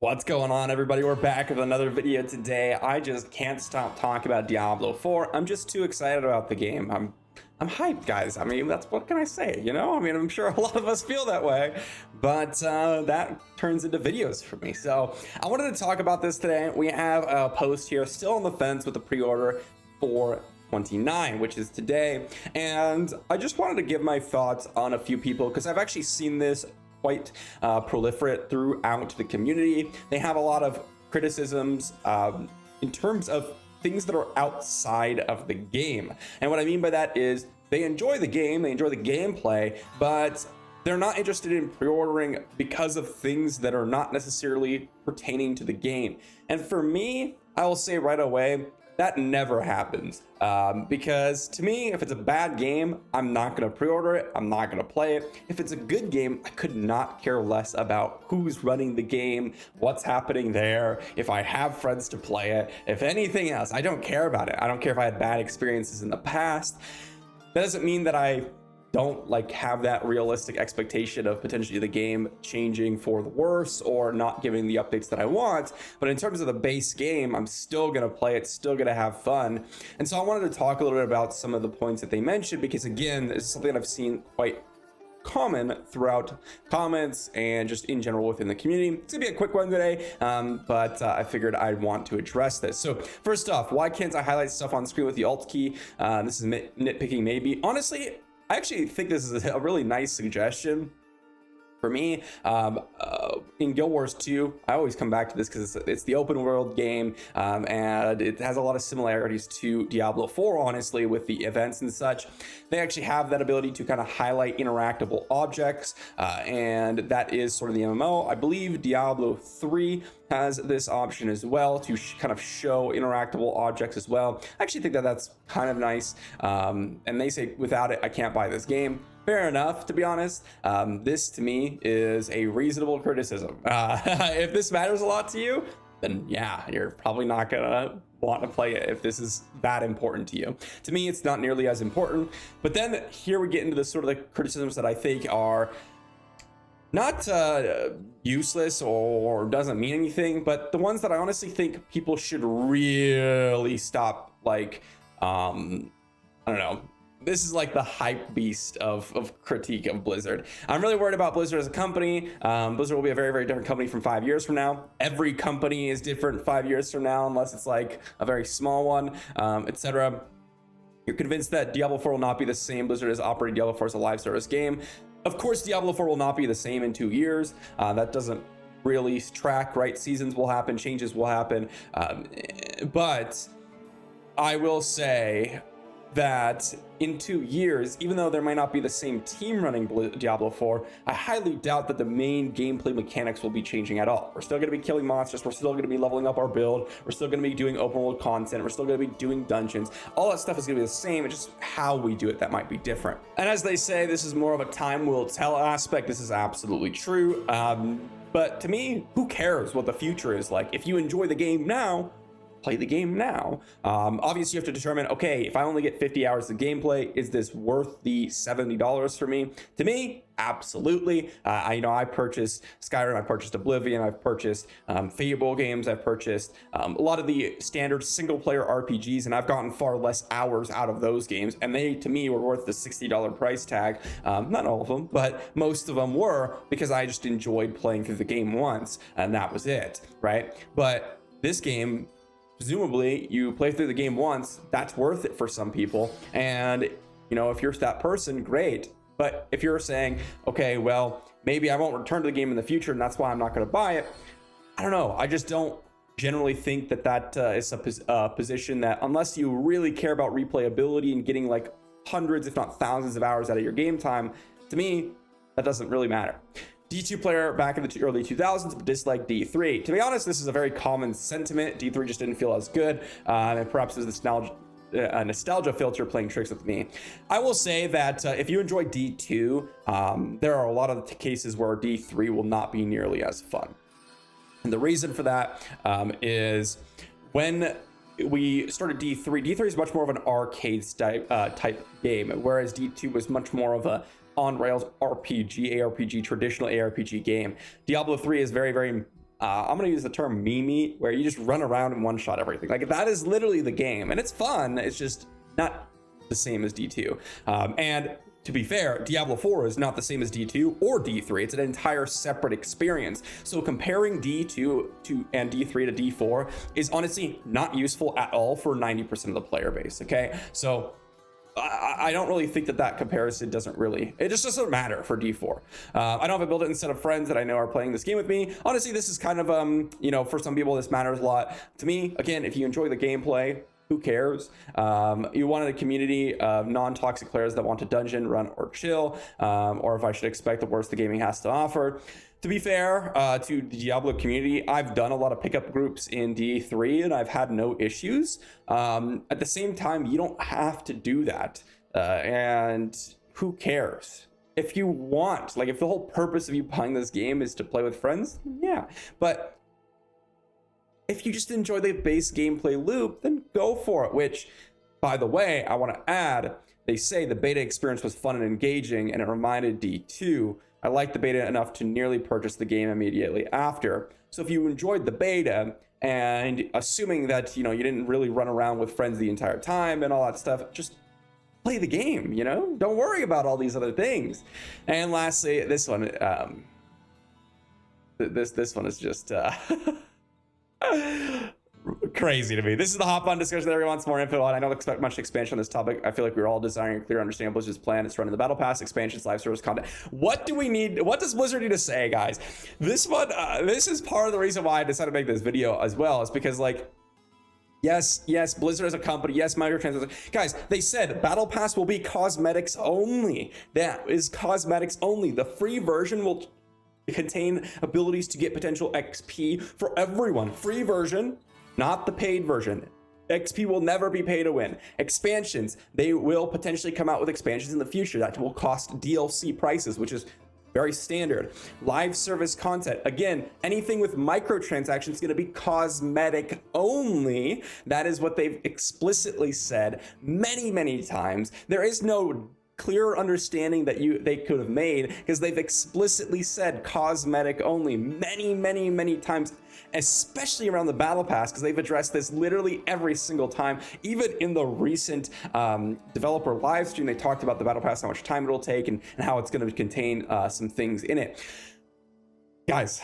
What's going on, everybody? We're back with another video today. I just can't stop talking about Diablo 4. I'm just too excited about the game. I'm hyped, guys. I mean, that's what can I say, you know? I mean, I'm sure a lot of us feel that way, but that turns into videos for me. So I wanted to talk about this today. We have a post here still on the fence with the pre-order for 29, which is today, and I just wanted to give my thoughts on a few people because I've actually seen this quite proliferate throughout the community. They have a lot of criticisms in terms of things that are outside of the game. And what I mean by that is they enjoy the game, they enjoy the gameplay, but they're not interested in pre-ordering because of things that are not necessarily pertaining to the game. And for me, I will say right away, that never happens, because to me, if it's a bad game, I'm not going to pre-order it. I'm not going to play it. If it's a good game, I could not care less about who's running the game, what's happening there, if I have friends to play it, if anything else. I don't care about it. I don't care if I had bad experiences in the past. That doesn't mean that I don't have that realistic expectation of potentially the game changing for the worse or not giving the updates that I want. But in terms of the base game, I'm still going to play it, still going to have fun. And so I wanted to talk a little bit about some of the points that they mentioned, because again, it's something that I've seen quite common throughout comments and just in general within the community. It's gonna be a quick one today, but I figured I'd want to address this. So first off, why can't I highlight stuff on screen with the Alt key? This is nitpicking maybe. Honestly, I actually think this is a really nice suggestion. For me, in Guild Wars 2, I always come back to this because it's the open world game, and it has a lot of similarities to Diablo 4, honestly, with the events and such. They actually have that ability to kind of highlight interactable objects, and that is sort of the MMO. I believe Diablo 3 has this option as well to kind of show interactable objects as well. I actually think that that's kind of nice, and they say without it, I can't buy this game. Fair enough, to be honest. This to me is a reasonable criticism. If this matters a lot to you, then yeah, you're probably not gonna want to play it if this is that important to you. To me, it's not nearly as important. But then here we get into the sort of the criticisms that I think are not useless or doesn't mean anything, but the ones that I honestly think people should really stop, I don't know. This is like the hype beast of critique of Blizzard. I'm really worried about Blizzard as a company. Blizzard will be a very, very different company from 5 years from now. Every company is different 5 years from now, unless it's like a very small one, etc. You're convinced that Diablo 4 will not be the same. Blizzard has operated Diablo 4 as a live service game. Of course, Diablo 4 will not be the same in 2 years. That doesn't really track, right? Seasons will happen, changes will happen. But I will say that in 2 years, even though there might not be the same team running Diablo 4, I highly doubt that the main gameplay mechanics will be changing at all. We're still going to be killing monsters, we're still going to be leveling up our build, we're still going to be doing open world content, we're still going to be doing dungeons. All that stuff is going to be the same, it's just how we do it that might be different. And as they say, this is more of a time will tell aspect. This is absolutely true. But to me, who cares what the future is like? If you enjoy the game now, play the game now. Obviously, you have to determine, okay, if I only get 50 hours of gameplay, is this worth the $70 for me? To me, absolutely. I purchased Skyrim, I purchased Oblivion, I've purchased Fable games, I've purchased a lot of the standard single-player RPGs, and I've gotten far less hours out of those games, and they, to me, were worth the $60 price tag. Not all of them, but most of them were, because I just enjoyed playing through the game once, and that was it, right? But this game, presumably you play through the game once, that's worth it for some people. And if you're that person, great. But if you're saying, okay, well, maybe I won't return to the game in the future and that's why I'm not going to buy it, I don't know. I just don't generally think that is a position that, unless you really care about replayability and getting like hundreds if not thousands of hours out of your game time, to me that doesn't really matter. D2 player back in the early 2000s, but disliked D3. To be honest, this is a very common sentiment. D3 just didn't feel as good, and perhaps there's a nostalgia filter playing tricks with me. I will say that if you enjoy D2, there are a lot of cases where D3 will not be nearly as fun. And the reason for that is when we started D3 is much more of an arcade type game, whereas D2 was much more of a on rails RPG, ARPG, traditional ARPG game. Diablo 3 is very, very I'm gonna use the term meme, where you just run around and one shot everything. Like that is literally the game, and it's fun. It's just not the same as D2. And to be fair, Diablo 4 is not the same as D2 or D3. It's an entire separate experience. So comparing D2 and D3 to D4 is honestly not useful at all for 90% of the player base. Okay, so I don't really think that comparison it just doesn't matter for D4. I don't have a built-in set of friends that I know are playing this game with me. Honestly, this is kind of, for some people, this matters a lot. To me, again, if you enjoy the gameplay, who cares? You wanted a community of non-toxic players that want to dungeon, run, or chill, or if I should expect the worst the gaming has to offer. To be fair to the Diablo community, I've done a lot of pickup groups in D3 and I've had no issues. At the same time, you don't have to do that. And who cares? If you want, like if the whole purpose of you playing this game is to play with friends, yeah. But if you just enjoy the base gameplay loop, then go for it. Which, by the way, I want to add, they say the beta experience was fun and engaging and it reminded D2. I liked the beta enough to nearly purchase the game immediately after. So if you enjoyed the beta, and assuming that, you didn't really run around with friends the entire time and all that stuff, just play the game, Don't worry about all these other things. And lastly, this one, this one is just... crazy to me. This is the hop on discussion that everyone wants more info on. I don't expect much expansion on this topic. I feel like we're all desiring a clear understanding of Blizzard's plan. It's running the battle pass, expansions, live service content. What do we need? What does Blizzard need to say, guys? This one, this is part of the reason why I decided to make this video as well, is because yes, Blizzard as a company, yes, microtransactions. Guys, they said battle pass will be cosmetics only. That is cosmetics only. The free version will contain abilities to get potential XP for everyone. Free version, not the paid version. XP will never be pay to win. Expansions, they will potentially come out with expansions in the future that will cost DLC prices, which is very standard. Live service content, again, anything with microtransactions is going to be cosmetic only. That is what they've explicitly said many times. There is no clearer understanding that they could have made, because they've explicitly said cosmetic only many times, especially around the battle pass, because they've addressed this literally every single time. Even in the recent developer live stream, they talked about the battle pass, how much time it'll take, and how it's going to contain some things in it. Guys,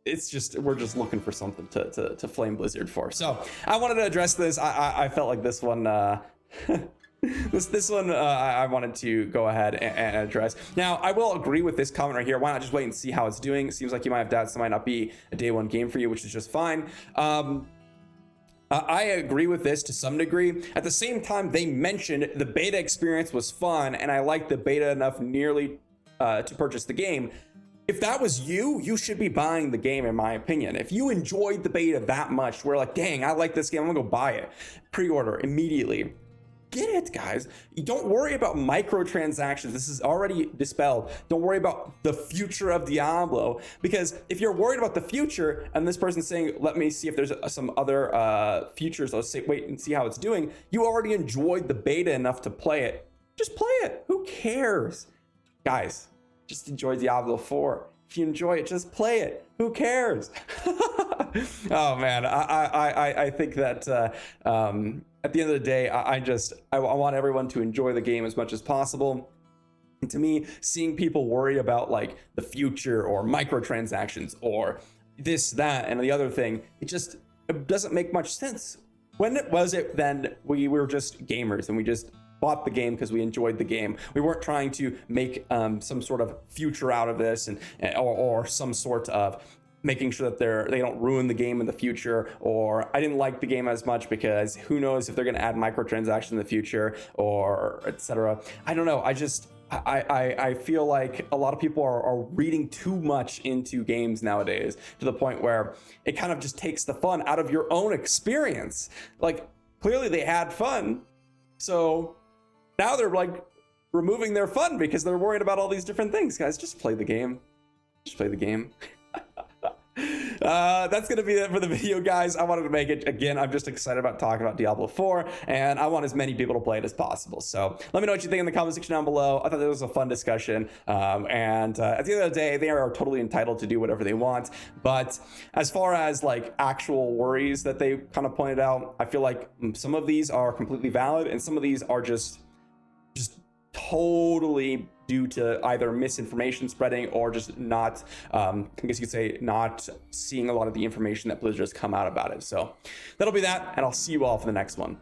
it's just, we're just looking for something to flame Blizzard for. So I wanted to address this. I felt like this one this one I wanted to go ahead and address. Now, I will agree with this comment right here. Why not just wait and see how it's doing? It seems like you might have doubts. It might not be a day one game for you, which is just fine. I agree with this to some degree. At the same time, they mentioned the beta experience was fun, and I liked the beta enough nearly to purchase the game. If that was you, you should be buying the game, in my opinion. If you enjoyed the beta that much, we're like, dang, I like this game, I'm gonna go buy it. Pre-order immediately. Get it, guys. You don't worry about microtransactions. This is already dispelled. Don't worry about the future of Diablo, because if you're worried about the future and this person's saying, let me see if there's some other futures, let's say, wait and see how it's doing, you already enjoyed the beta enough to play it. Just play it. Who cares? Guys, just enjoy Diablo 4. If you enjoy it, just play it. Who cares? Oh man, I think that at the end of the day, I want everyone to enjoy the game as much as possible. And to me, seeing people worry about like the future or microtransactions or this, that, and the other thing, it doesn't make much sense. When was it then we were just gamers and we just bought the game because we enjoyed the game? We weren't trying to make some sort of future out of this or some sort of making sure that they don't ruin the game in the future, or I didn't like the game as much because who knows if they're going to add microtransactions in the future, or etc. I don't know. I feel like a lot of people are reading too much into games nowadays, to the point where it kind of just takes the fun out of your own experience. Like, clearly they had fun, so now they're like removing their fun because they're worried about all these different things. Guys, just play the game. Just play the game. That's gonna be it for the video, guys. I wanted to make it again. I'm just excited about talking about Diablo 4, and I want as many people to play it as possible. So let me know what you think in the comment section down below. I thought this was a fun discussion, at the end of the day, they are totally entitled to do whatever they want. But as far as like actual worries that they kind of pointed out, I feel like some of these are completely valid, and some of these are just totally due to either misinformation spreading or just not, I guess you could say, not seeing a lot of the information that Blizzard has come out about it. So that'll be that, and I'll see you all for the next one.